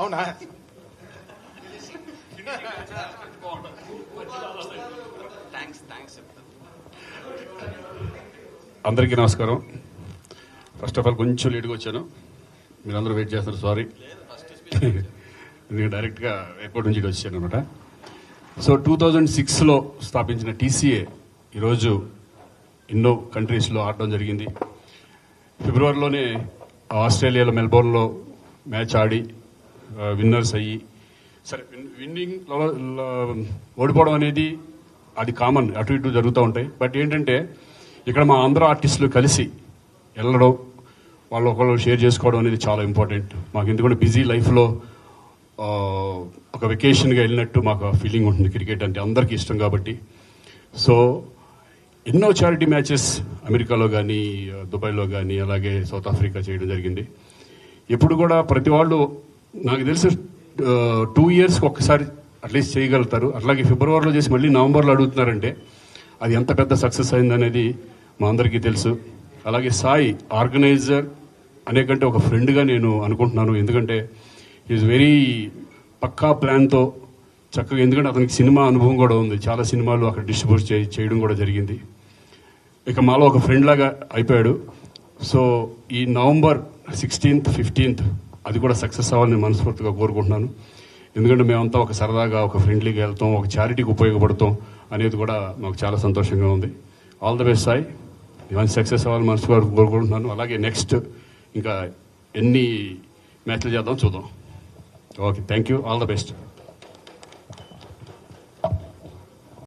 అవునా? అందరికీ నమస్కారం. ఫస్ట్ ఆఫ్ ఆల్ కొంచెం లేట్గా వచ్చాను, మీరందరూ వెయిట్ చేస్తారు, సారీ. నేను డైరెక్ట్గా ఎయిర్పోర్ట్ నుంచి వచ్చాను అనమాట. సో 2006లో స్థాపించిన టీసీఏ ఈరోజు ఎన్నో కంట్రీస్లో ఆడడం జరిగింది. ఫిబ్రవరిలోనే ఆస్ట్రేలియాలో మెల్బోర్న్లో మ్యాచ్ ఆడి విన్నర్స్ అయ్యి, సరే విన్నింగ్ ఓడిపోవడం అనేది అది కామన్, అటు ఇటు జరుగుతూ ఉంటాయి. బట్ ఏంటంటే ఇక్కడ మా అందరూ ఆర్టిస్టులు కలిసి వెళ్ళడం, వాళ్ళు ఒకళ్ళు షేర్ చేసుకోవడం అనేది చాలా ఇంపార్టెంట్ మాకు. ఎందుకంటే బిజీ లైఫ్లో ఒక వెకేషన్గా వెళ్ళినట్టు మాకు ఆ ఫీలింగ్ ఉంటుంది క్రికెట్ అంటే, అందరికీ ఇష్టం కాబట్టి. సో ఎన్నో చారిటీ మ్యాచెస్ అమెరికాలో కానీ దుబాయ్లో కానీ అలాగే సౌత్ ఆఫ్రికా చేయడం జరిగింది. ఎప్పుడు కూడా ప్రతి వాళ్ళు నాకు తెలిసి 2 yearsకి ఒక్కసారి అట్లీస్ట్ చేయగలుగుతారు. అట్లాగే ఫిబ్రవరిలో చేసి మళ్ళీ నవంబర్లో అడుగుతున్నారంటే అది ఎంత పెద్ద సక్సెస్ అయిందనేది మా అందరికీ తెలుసు. అలాగే సాయి ఆర్గనైజర్ అనేకంటే ఒక ఫ్రెండ్గా నేను అనుకుంటున్నాను. ఎందుకంటే ఈజ్ వెరీ పక్కా ప్లాన్తో చక్కగా, ఎందుకంటే అతనికి సినిమా అనుభవం కూడా ఉంది, చాలా సినిమాలు అక్కడ డిస్ట్రిబ్యూట్ చేయడం కూడా జరిగింది. ఇక మాలో ఒక ఫ్రెండ్ లాగా అయిపోయాడు. సో ఈ నవంబర్ 16th 15th అది కూడా సక్సెస్ అవ్వాలని మనస్ఫూర్తిగా కోరుకుంటున్నాను. ఎందుకంటే మేమంతా ఒక సరదాగా ఒక ఫ్రెండ్లీగా వెళ్తాం, ఒక చారిటీకి ఉపయోగపడతాం అనేది కూడా మాకు చాలా సంతోషంగా ఉంది. ఆల్ ద బెస్ట్ సాయి, ఇవన్నీ సక్సెస్ అవ్వాలని మనస్ఫూర్తిగా కోరుకుంటున్నాను. అలాగే నెక్స్ట్ ఇంకా ఎన్ని మ్యాచ్లు చేద్దాం చూద్దాం. Okay, thank you, all the best.